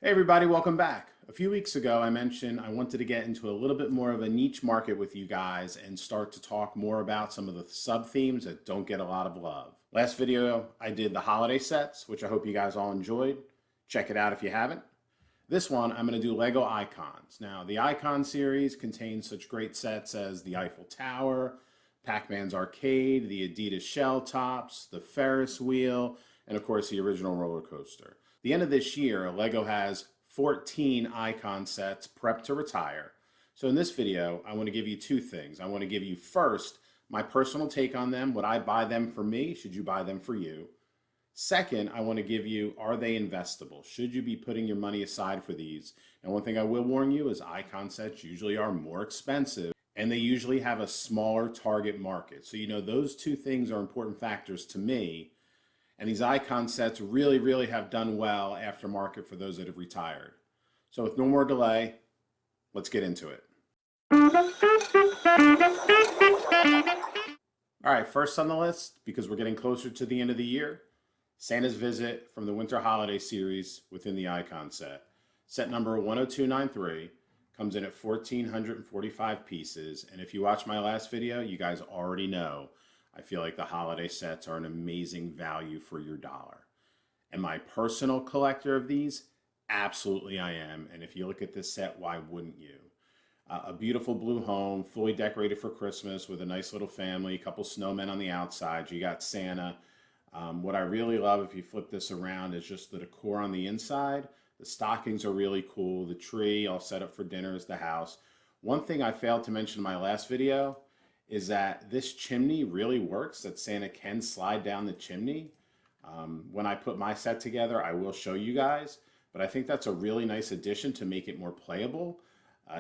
Hey everybody, welcome back. A few weeks ago, I mentioned I wanted to get into a little bit more of a niche market with you guys and start to talk more about some of the sub-themes that don't get a lot of love. Last video, I did the holiday sets, which I hope you guys all enjoyed. Check it out if you haven't. This one, I'm going to do Lego Icons. Now, the Icon series contains such great sets as the Eiffel Tower, Pac-Man's Arcade, the Adidas Shell Tops, the Ferris Wheel, and of course the original roller coaster. The end of this year, Lego has 14 icon sets prepped to retire. So in this video, I want to give you two things. I want to give you first my personal take on them. Would I buy them for me? Should you buy them for you? Second, I want to give you, are they investable? Should you be putting your money aside for these? And one thing I will warn you is icon sets usually are more expensive and they usually have a smaller target market. So those two things are important factors to me. And these icon sets really have done well aftermarket for those that have retired. So with no more delay, let's get into it. All right, first on the list, because we're getting closer to the end of the year, Santa's Visit from the Winter Holiday Series within the icon set. Set number 10293 comes in at 1,445 pieces. And if you watched my last video, you guys already know I feel like the holiday sets are an amazing value for your dollar. Am I a personal collector of these? Absolutely I am. And if you look at this set, why wouldn't you? A beautiful blue home, fully decorated for Christmas with a nice little family, a couple snowmen on the outside. You got Santa. What I really love, if you flip this around, is just the decor on the inside. The stockings are really cool. The tree all set up for dinner is the house. One thing I failed to mention in my last video is that this chimney really works, that Santa can slide down the chimney. When I put my set together, I will show you guys, but I think that's a really nice addition to make it more playable.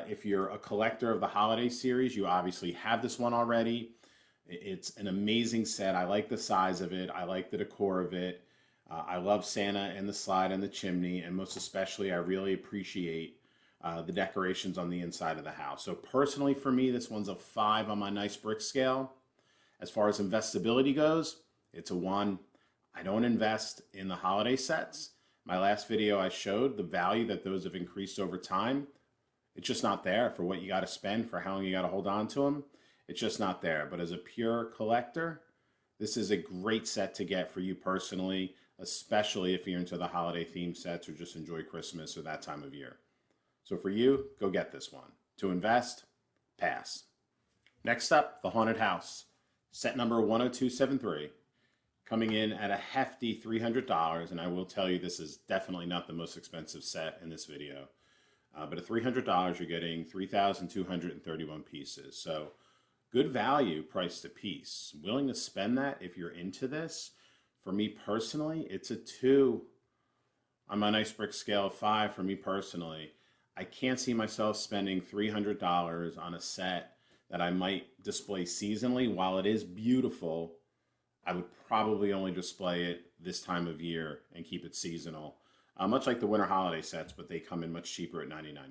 If you're a collector of the holiday series, you obviously have this one already. It's an amazing set. I like the size of it. I like the decor of it. I love Santa and the slide and the chimney, and most especially, I really appreciate the decorations on the inside of the house. So personally for me, this one's a 5 on my nice brick scale. As far as investability goes, it's a 1. I don't invest in the holiday sets. My last video I showed the value that those have increased over time. It's just not there for what you got to spend, for how long you got to hold on to them. It's just not there. But as a pure collector, this is a great set to get for you personally, especially if you're into the holiday theme sets or just enjoy Christmas or that time of year. So for you, go get this one. To invest, pass. Next up, the Haunted House. Set number 10273. Coming in at a hefty $300. And I will tell you, this is definitely not the most expensive set in this video. But at $300, you're getting 3,231 pieces. So good value priced a piece. Willing to spend that if you're into this. For me personally, it's a 2 on my nice brick scale of 5 for me personally. I can't see myself spending $300 on a set that I might display seasonally. While it is beautiful, I would probably only display it this time of year and keep it seasonal. Much like the winter holiday sets, but they come in much cheaper at $99.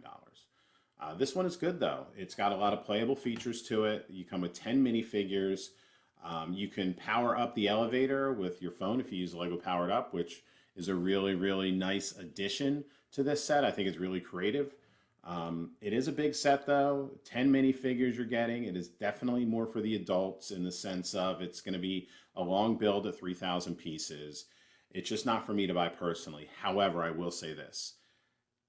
This one is good though. It's got a lot of playable features to it. You come with 10 minifigures. You can power up the elevator with your phone if you use Lego Powered Up, which is a really nice addition to this set. I think it's really creative. It is a big set though, 10 minifigures you're getting. It is definitely more for the adults in the sense of it's going to be a long build at 3,000 pieces. It's just not for me to buy personally. However, I will say this.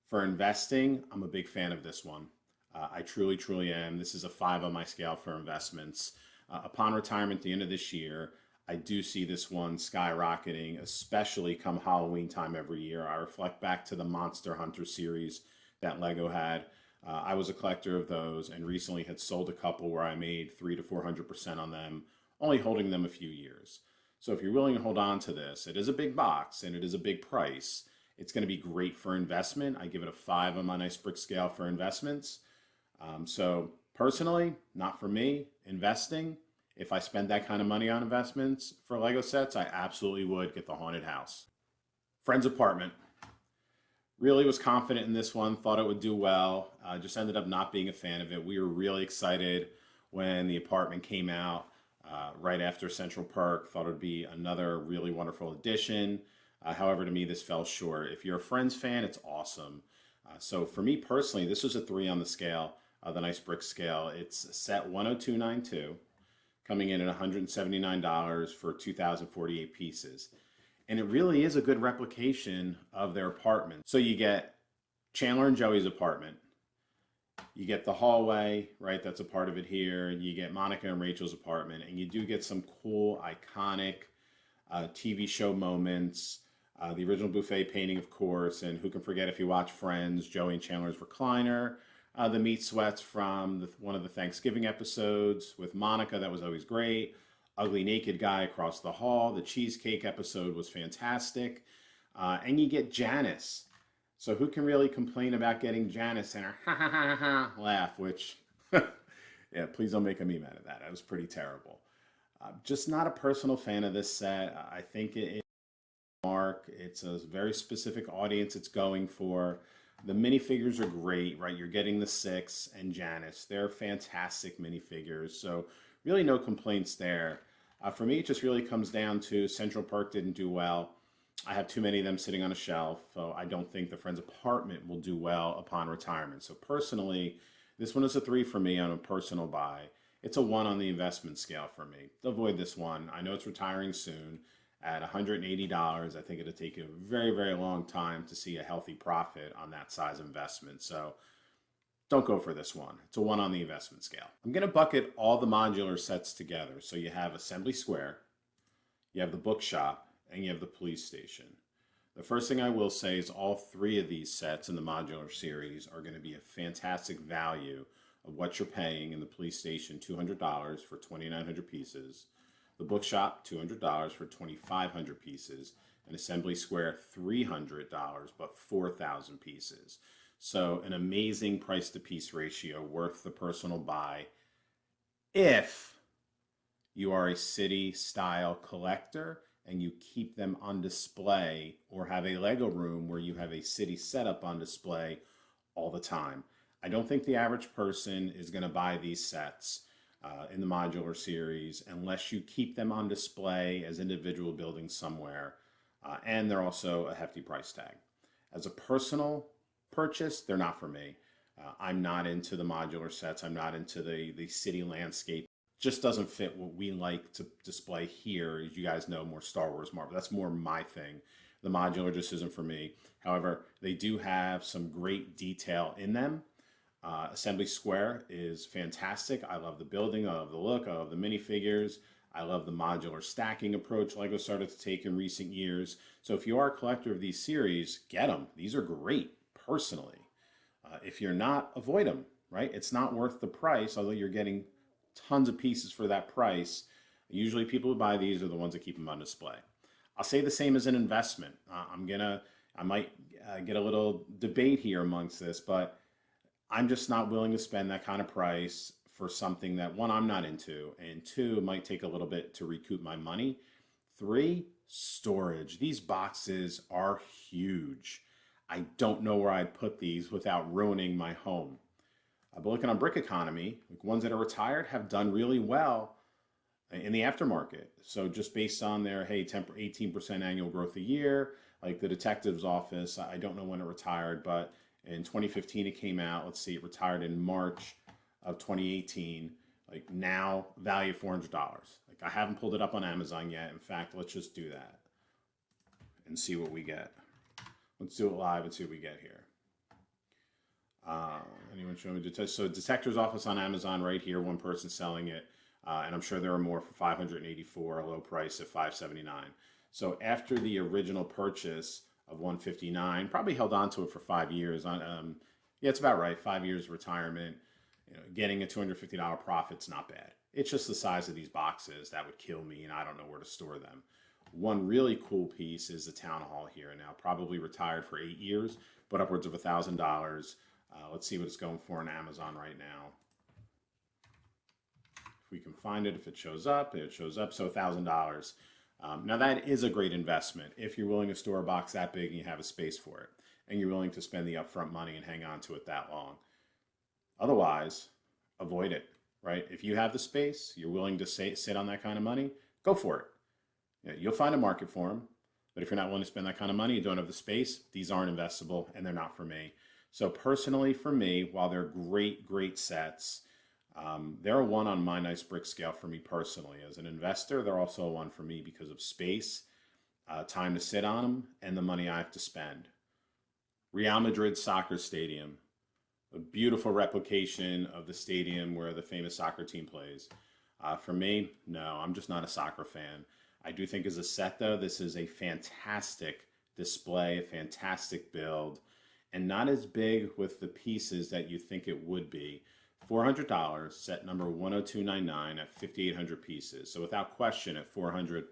For investing, I'm a big fan of this one. I truly am. This is a 5 on my scale for investments. Upon retirement at the end of this year, I do see this one skyrocketing, especially come Halloween time every year. I reflect back to the Monster Hunter series that Lego had. I was a collector of those and recently had sold a couple where I made 300 to 400% on them, only holding them a few years. So if you're willing to hold on to this, it is a big box and it is a big price. It's going to be great for investment. I give it a 5 on my nice brick scale for investments. So personally, not for me. Investing, if I spend that kind of money on investments for Lego sets, I absolutely would get the Haunted House. Friend's Apartment. Really was confident in this one, thought it would do well. Just ended up not being a fan of it. We were really excited when the apartment came out right after Central Park. Thought it would be another really wonderful addition. However, to me, this fell short. If you're a Friends fan, it's awesome. So for me personally, this was a 3 on the scale, the nice brick scale. It's set 10292, coming in at $179 for 2,048 pieces. And it really is a good replication of their apartment. So you get Chandler and Joey's apartment. You get the hallway, right? That's a part of it here. You get Monica and Rachel's apartment, and you do get some cool, iconic TV show moments. The original buffet painting, of course, and who can forget if you watch Friends, Joey and Chandler's recliner. The meat sweats from one of the Thanksgiving episodes with Monica, that was always great. Ugly naked guy across the hall. The cheesecake episode was fantastic. And you get Janice. So who can really complain about getting Janice and her ha ha ha ha laugh, which, yeah, please don't make a meme out of that. That was pretty terrible. Just not a personal fan of this set. I think it's a very specific audience it's going for. The minifigures are great, right? You're getting the Six and Janice. They're fantastic minifigures. So really no complaints there. For me, it just really comes down to Central Park didn't do well. I have too many of them sitting on a shelf, so I don't think the Friends apartment will do well upon retirement. So personally, this one is a 3 for me on a personal buy. It's a 1 on the investment scale for me. Avoid this one. I know it's retiring soon at $180. I think it'll take a very, very long time to see a healthy profit on that size investment. So don't go for this one. It's a 1 on the investment scale. I'm going to bucket all the modular sets together. So you have Assembly Square, you have the bookshop, and you have the police station. The first thing I will say is all 3 of these sets in the modular series are going to be a fantastic value of what you're paying in the police station, $200 for 2,900 pieces. The bookshop, $200 for 2,500 pieces. And Assembly Square, $300, but 4,000 pieces. So an amazing price to piece ratio, worth the personal buy if you are a city style collector and you keep them on display or have a Lego room where you have a city setup on display all the time. I don't think the average person is going to buy these sets in the modular series unless you keep them on display as individual buildings somewhere. And they're also a hefty price tag. As a personal purchase, they're not for me. I'm not into the modular sets. I'm not into the city landscape. Just doesn't fit what we like to display here. As you guys know, more Star Wars, Marvel. That's more my thing. The modular just isn't for me. However, they do have some great detail in them. Assembly Square is fantastic. I love the building. I love the look. I love the minifigures. I love the modular stacking approach LEGO started to take in recent years. So if you are a collector of these series, get them. These are great, personally. If you're not, avoid them, right? It's not worth the price, although you're getting tons of pieces for that price. Usually people who buy these are the ones that keep them on display. I'll say the same as an investment. I might get a little debate here amongst this, but I'm just not willing to spend that kind of price for something that, 1, I'm not into, and 2, it might take a little bit to recoup my money. 3, storage. These boxes are huge. I don't know where I'd put these without ruining my home. But looking on Brick Economy, like ones that are retired have done really well in the aftermarket. So just based on their, hey, 18% annual growth a year, like the detective's office, I don't know when it retired, but in 2015 it came out. Let's see, it retired in March of 2018. Like now, value $400. Like I haven't pulled it up on Amazon yet. In fact, let's just do that and see what we get. Let's do it live and see what we get here. Anyone show me? So Detective's Office on Amazon right here, one person selling it. And I'm sure there are more for $584, a low price at $579. So after the original purchase of $159, probably held on to it for 5 years. Yeah, it's about right. 5 years retirement. You know, getting a $250 profit's not bad. It's just the size of these boxes that would kill me, and I don't know where to store them. One really cool piece is the Town Hall here. Now, probably retired for 8 years, but upwards of $1,000. Let's see what it's going for on Amazon right now. If we can find it, if it shows up, so $1,000. Now that is a great investment if you're willing to store a box that big and you have a space for it, and you're willing to spend the upfront money and hang on to it that long. Otherwise, avoid it, right? If you have the space, you're willing to sit on that kind of money, go for it. You'll find a market for them. But if you're not willing to spend that kind of money, you don't have the space, these aren't investable and they're not for me. So personally for me, while they're great, great sets, they're a 1 on my nice brick scale for me personally. As an investor, they're also a 1 for me because of space, time to sit on them, and the money I have to spend. Real Madrid soccer stadium, a beautiful replication of the stadium where the famous soccer team plays. For me, no, I'm just not a soccer fan. I do think as a set though, this is a fantastic display, a fantastic build, and not as big with the pieces that you think it would be. $400, set number 10299 at 5,800 pieces. So without question, at $400,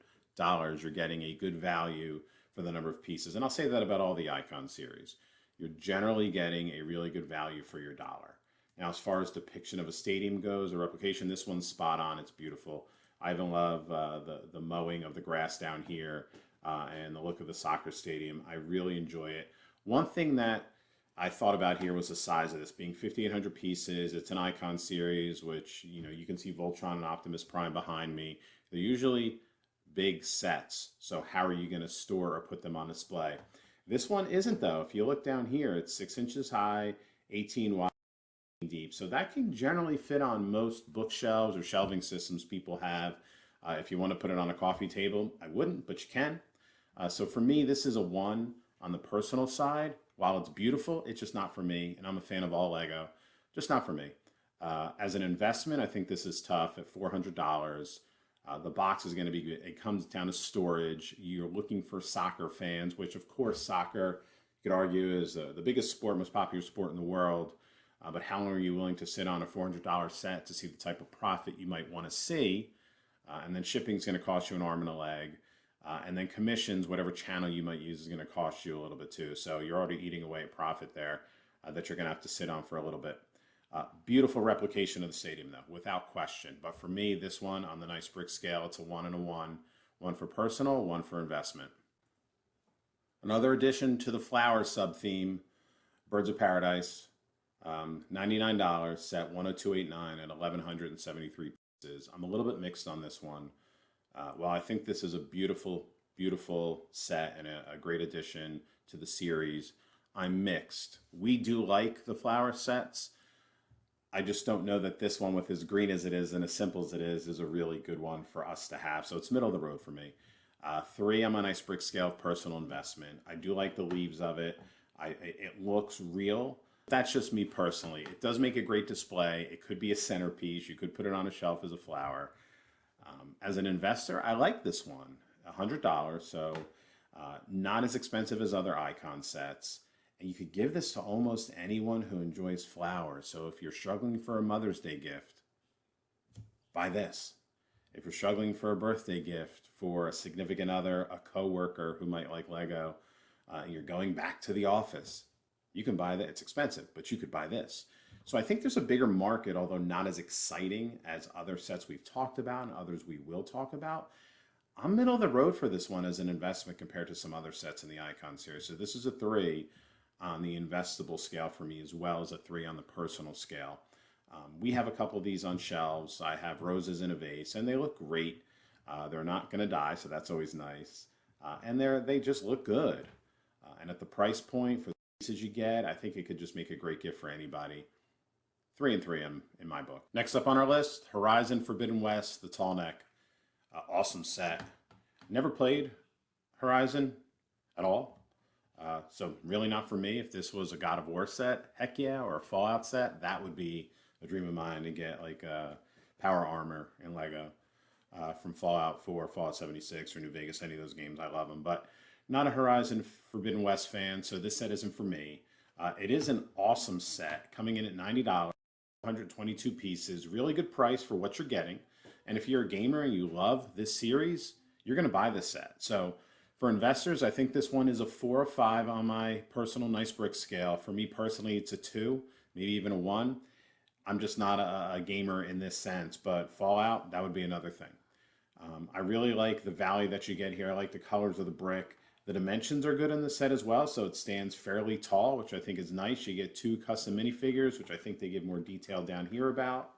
you're getting a good value for the number of pieces. And I'll say that about all the Icon series. You're generally getting a really good value for your dollar. Now, as far as depiction of a stadium goes, a replication, this one's spot on. It's beautiful. I even love the mowing of the grass down here and the look of the soccer stadium. I really enjoy it. One thing that I thought about here was the size of this, being 5,800 pieces. It's an Icon series, which, you know, you can see Voltron and Optimus Prime behind me. They're usually big sets. So how are you going to store or put them on display? This one isn't though. If you look down here, it's 6 inches high, 18 wide, deep. So that can generally fit on most bookshelves or shelving systems people have. If you want to put it on a coffee table, I wouldn't, but you can. So for me, this is a 1 on the personal side. While it's beautiful, it's just not for me. And I'm a fan of all Lego, just not for me. As an investment, I think this is tough at $400. The box is going to be good. It comes down to storage. You're looking for soccer fans, which of course soccer, you could argue, is the biggest sport, most popular sport in the world. But how long are you willing to sit on a $400 set to see the type of profit you might want to see? And then shipping is going to cost you an arm and a leg. And then commissions, whatever channel you might use, is going to cost you a little bit too. So you're already eating away at profit there that you're going to have to sit on for a little bit. Beautiful replication of the stadium though, without question. But for me, this one on the nice brick scale, it's a 1 and a 1. 1 for personal, 1 for investment. Another addition to the flower sub-theme, Birds of Paradise. $99, set 10289 at 1,173 pieces. I'm a little bit mixed on this one. Well, I think this is a beautiful, beautiful set and a great addition to the series. I'm mixed. We do like the flower sets. I just don't know that this one, with as green as it is and as simple as it is a really good one for us to have. So it's middle of the road for me. 3 on my nice brick scale of personal investment. I do like the leaves of it. It looks real. That's just me personally. It does make a great display. It could be a centerpiece. You could put it on a shelf as a flower. As an investor, I like this one. $100, so not as expensive as other Icon sets. And you could give this to almost anyone who enjoys flowers. So if you're struggling for a Mother's Day gift, buy this. If you're struggling for a birthday gift for a significant other, a coworker who might like Lego, you're going back to the office, you can buy that. It's expensive, but you could buy this. So I think there's a bigger market, although not as exciting as other sets we've talked about and others we will talk about. I'm middle of the road for this one as an investment compared to some other sets in the Icon series. So this is a 3 on the investable scale for me, as well as a 3 on the personal scale. We have a couple of these on shelves. I have roses in a vase, and they look great. They're not going to die, so that's always nice. And they just look good. And at the price point for the pieces you get, I think it could just make a great gift for anybody. 3 and 3 in my book. Next up on our list, Horizon Forbidden West, the Tallneck. Awesome set. Never played Horizon at all. So really not for me. If this was a God of War set, heck yeah, or a Fallout set, that would be a dream of mine to get like power armor in Lego from Fallout 4, Fallout 76, or New Vegas, any of those games. I love them, but not a Horizon Forbidden West fan, so this set isn't for me. It is an awesome set, coming in at $90, 122 pieces, really good price for what you're getting. And if you're a gamer and you love this series, you're going to buy this set. So for investors, I think this one is a 4 or 5 on my personal nice brick scale. For me personally, it's a 2, maybe even a 1. I'm just not a gamer in this sense, but Fallout, that would be another thing. I really like the value that you get here. I like the colors of the brick. The dimensions are good in the set as well, so it stands fairly tall, which I think is nice. You get 2 custom minifigures, which I think they give more detail down here about.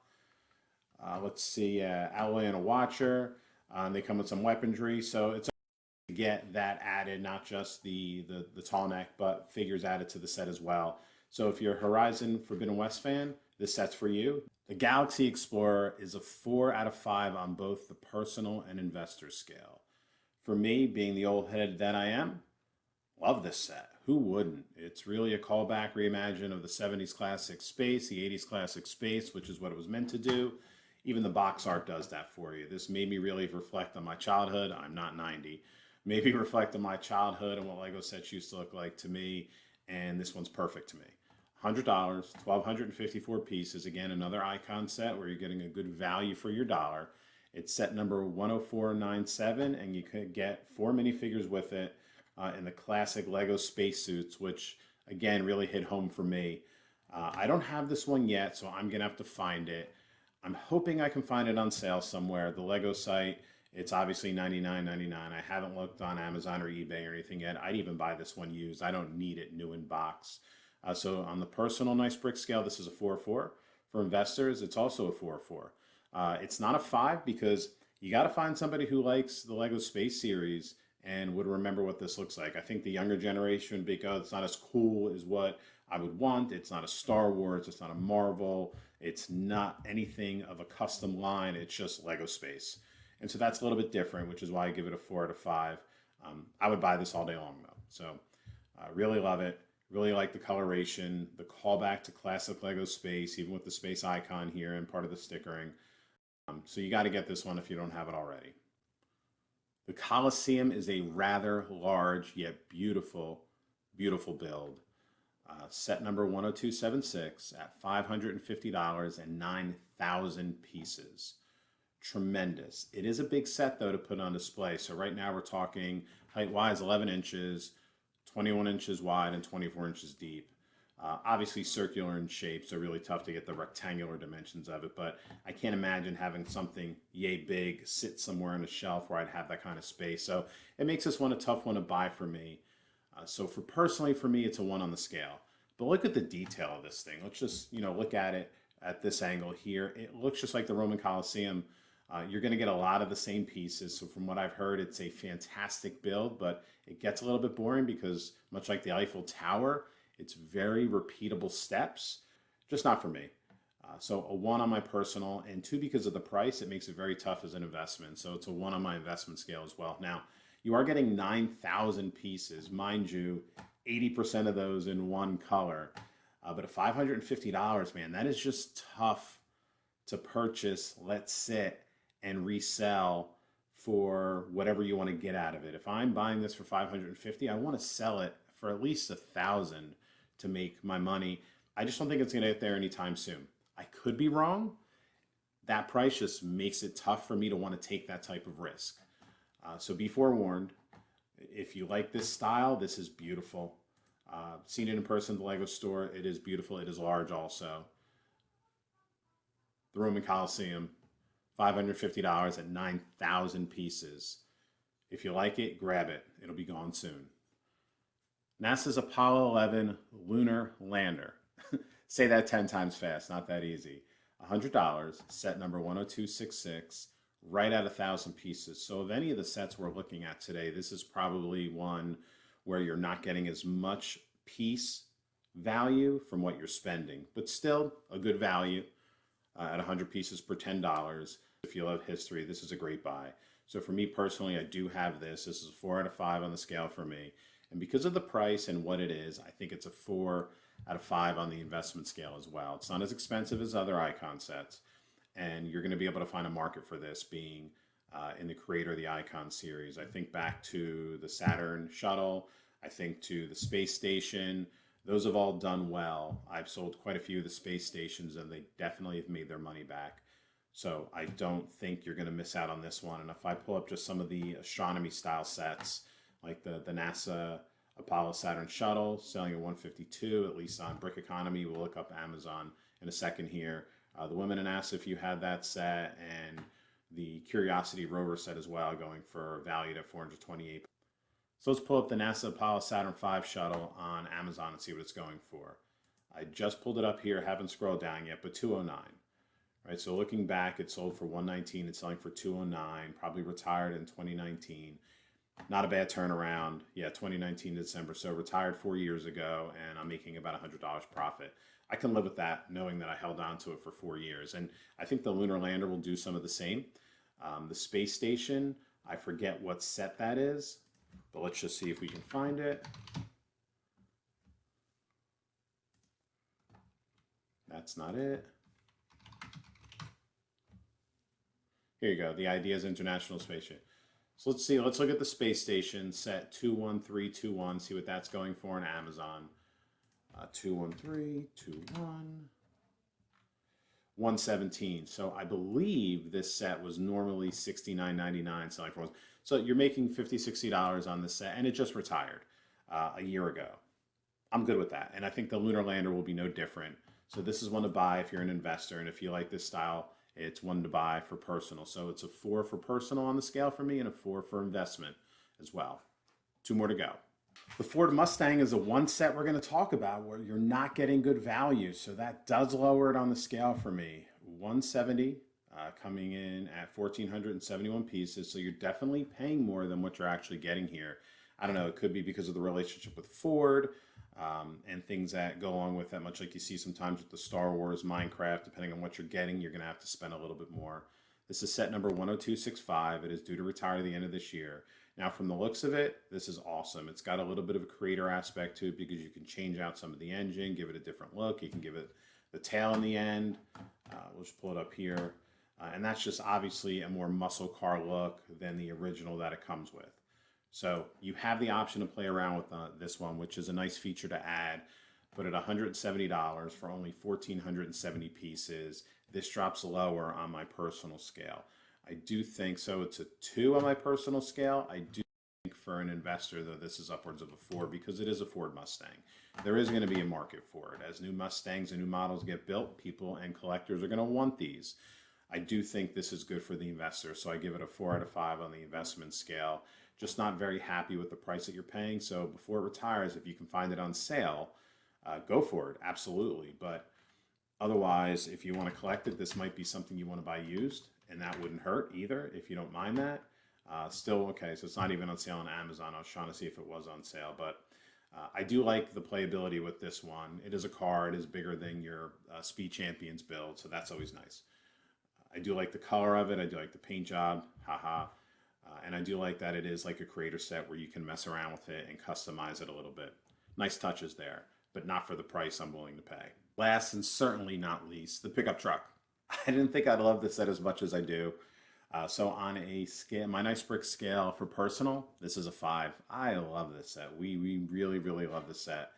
Let's see, alloy and a watcher. They come with some weaponry, so it's get that added, not just the tall neck, but figures added to the set as well. So if you're a Horizon Forbidden West fan, this set's for you. The Galaxy Explorer is a 4 out of 5 on both the personal and investor scale. For me, being the old head that I am, love this set. Who wouldn't? It's really a callback reimagine of the 70s classic space, the 80s classic space, which is what it was meant to do. Even the box art does that for you. This made me really reflect on my childhood. I'm not 90. Maybe reflect on my childhood and what Lego sets used to look like to me. And this one's perfect to me. $100, 1,254 pieces. Again, another icon set where you're getting a good value for your dollar. It's set number 10497, and you could get 4 minifigures with it in the classic Lego spacesuits, which again really hit home for me. I don't have this one yet, so I'm gonna have to find it. I'm hoping I can find it on sale somewhere. The Lego site, it's obviously $99.99. I haven't looked on Amazon or eBay or anything yet. I'd even buy this one used. I don't need it new in box. So on the personal nice brick scale, this is a 4-4. For investors, it's also a 4-4. It's not a 5 because you got to find somebody who likes the Lego Space series and would remember what this looks like. I think the younger generation would be, oh, it's not as cool as what I would want. It's not a Star Wars. It's not a Marvel. It's not anything of a custom line. It's just Lego Space. And so that's a little bit different, which is why I give it a 4 out of 5. I would buy this all day long, though. So really love it. Really like the coloration, the callback to classic Lego Space, even with the space icon here and part of the stickering. So you got to get this one if you don't have it already. The Colosseum is a rather large yet beautiful, beautiful build. Set number 10276 at $550 and 9,000 pieces. Tremendous. It is a big set though to put on display. So right now we're talking height-wise 11 inches, 21 inches wide and 24 inches deep. Obviously circular in shape, so really tough to get the rectangular dimensions of it, but I can't imagine having something yay big sit somewhere on a shelf where I'd have that kind of space. So it makes this one a tough one to buy for me. So personally for me, it's a 1 on the scale. But look at the detail of this thing. Let's just, look at it at this angle here. It looks just like the Roman Colosseum. You're going to get a lot of the same pieces. So from what I've heard, it's a fantastic build, but it gets a little bit boring because much like the Eiffel Tower, it's very repeatable steps, just not for me. So a 1 on my personal, and 2 because of the price, it makes it very tough as an investment. So it's a 1 on my investment scale as well. Now, you are getting 9,000 pieces. Mind you, 80% of those in one color. But at $550, man, that is just tough to purchase, let sit, and resell for whatever you want to get out of it. If I'm buying this for $550, I want to sell it for at least $1,000 to make my money. I just don't think it's going to get there anytime soon. I could be wrong. That price just makes it tough for me to want to take that type of risk. So be forewarned. If you like this style, this is beautiful. Seen it in person at the Lego store. It is beautiful. It is large also. The Roman Colosseum, $550 at 9,000 pieces. If you like it, grab it. It'll be gone soon. NASA's Apollo 11 lunar lander. Say that 10 times fast, not that easy. $100, set number 10266, right at 1,000 pieces. So of any of the sets we're looking at today, this is probably one where you're not getting as much piece value from what you're spending, but still a good value at 100 pieces per $10. If you love history, this is a great buy. So for me personally, I do have this. This is a 4 out of 5 on the scale for me. And because of the price and what it is, I think it's a 4 out of 5 on the investment scale as well. It's not as expensive as other icon sets. And you're going to be able to find a market for this being in the Creator of the Icon series. I think back to the Saturn shuttle. I think to the space station. Those have all done well. I've sold quite a few of the space stations and they definitely have made their money back. So I don't think you're going to miss out on this one. And if I pull up just some of the astronomy style sets, like the NASA Apollo Saturn shuttle selling at $152, at least on Brick Economy. We'll look up Amazon in a second here. The Women in NASA, if you had that set, and the Curiosity rover set as well, going for valued at $428. So let's pull up the NASA Apollo Saturn V shuttle on Amazon and see what it's going for. I just pulled it up here, haven't scrolled down yet, but $209. Right, so looking back, it sold for $119. It's selling for $209. Probably retired in 2019. Not a bad turnaround. Yeah, 2019 December. So retired 4 years ago, and I'm making about $100 profit. I can live with that, knowing that I held on to it for 4 years. And I think the lunar lander will do some of the same. The space station, I forget what set that is, but let's just see if we can find it. That's not it. Here you go. The Ideas International Space Station. So let's see. Let's look at the space station set 21321. See what that's going for on Amazon. 21321. 117. So I believe this set was normally $69.99 selling for. So you're making $50, $60 on this set, and it just retired a year ago. I'm good with that, and I think the lunar lander will be no different. So this is one to buy if you're an investor, and if you like this style, it's one to buy for personal. So it's a 4 for personal on the scale for me, and a 4 for investment as well. 2 more to go. The Ford Mustang is the one set we're going to talk about where you're not getting good value. So that does lower it on the scale for me. 170 coming in at 1,471 pieces. So you're definitely paying more than what you're actually getting here. I don't know, it could be because of the relationship with Ford and things that go along with that, much like you see sometimes with the Star Wars, Minecraft. Depending on what you're getting, you're going to have to spend a little bit more. This is set number 10265. It is due to retire at the end of this year. Now, from the looks of it, this is awesome. It's got a little bit of a creator aspect to it because you can change out some of the engine, give it a different look. You can give it the tail in the end. We'll just pull it up here. And that's just obviously a more muscle car look than the original that it comes with. So you have the option to play around with this one, which is a nice feature to add. But at $170 for only 1,470 pieces, this drops lower on my personal scale. I do think so. It's a 2 on my personal scale. I do think for an investor, though, this is upwards of a 4 because it is a Ford Mustang. There is going to be a market for it. As new Mustangs and new models get built, people and collectors are going to want these. I do think this is good for the investor, so I give it a 4 out of 5 on the investment scale. Just not very happy with the price that you're paying. So before it retires, if you can find it on sale, go for it, absolutely. But otherwise, if you want to collect it, this might be something you want to buy used, and that wouldn't hurt either if you don't mind that. Still, okay, so it's not even on sale on Amazon. I was trying to see if it was on sale, but I do like the playability with this one. It is a car. It is bigger than your Speed Champions build, so that's always nice. I do like the color of it. I do like the paint job, haha. And I do like that it is like a creator set where you can mess around with it and customize it a little bit. Nice touches there, but not for the price I'm willing to pay. Last and certainly not least, the pickup truck. I didn't think I'd love this set as much as I do. So on a scale, my nice brick scale for personal, this is a 5. I love this set. We really, really love this set.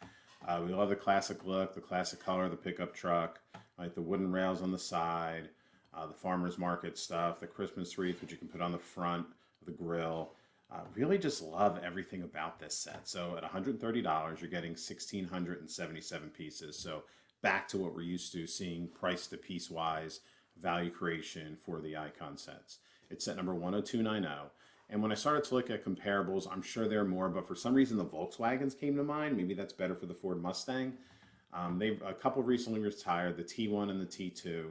We love the classic look, the classic color of the pickup truck, like the wooden rails on the side, the farmer's market stuff, the Christmas wreath, which you can put on the front of the grill. Really just love everything about this set. So at $130, you're getting 1,677 pieces. So back to what we're used to seeing price to piece wise value creation for the icon sets. It's set number 10290. And when I started to look at comparables, I'm sure there are more, but for some reason the Volkswagens came to mind. Maybe that's better for the Ford Mustang. They've a couple recently retired, the T1 and the T2,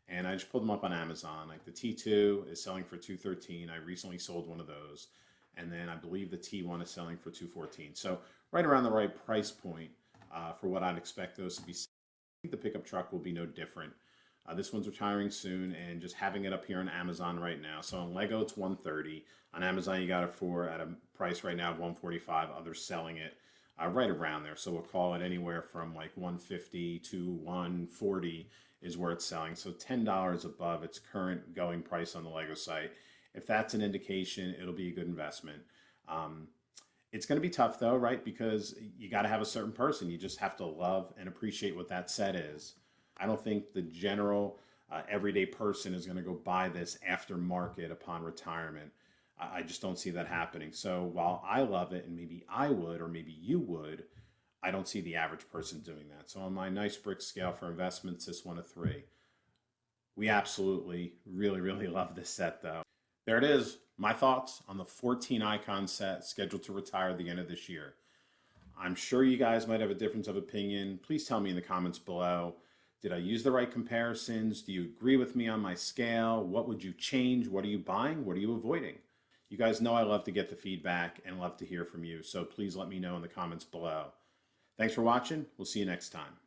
and I just pulled them up on Amazon. Like the T2 is selling for $213. I recently sold one of those, and then I believe the T1 is selling for $214. So right around the right price point for what I'd expect those to be. I think the pickup truck will be no different. This one's retiring soon, and just having it up here on Amazon right now. So on Lego, it's $130. On Amazon, you got it for at a price right now of $145. Others selling it right around there. So we'll call it anywhere from like $150 to $140 is where it's selling. So $10 above its current going price on the Lego site. If that's an indication, it'll be a good investment. It's going to be tough though, right? Because you got to have a certain person. You just have to love and appreciate what that set is. I don't think the general everyday person is going to go buy this aftermarket upon retirement. I just don't see that happening. So while I love it, and maybe I would, or maybe you would, I don't see the average person doing that. So on my nice brick scale for investments, this one a 3. We absolutely, really, really love this set though. There it is. My thoughts on the 14 icon set scheduled to retire at the end of this year. I'm sure you guys might have a difference of opinion. Please tell me in the comments below. Did I use the right comparisons? Do you agree with me on my scale? What would you change? What are you buying? What are you avoiding? You guys know I love to get the feedback and love to hear from you, so please let me know in the comments below. Thanks for watching. We'll see you next time.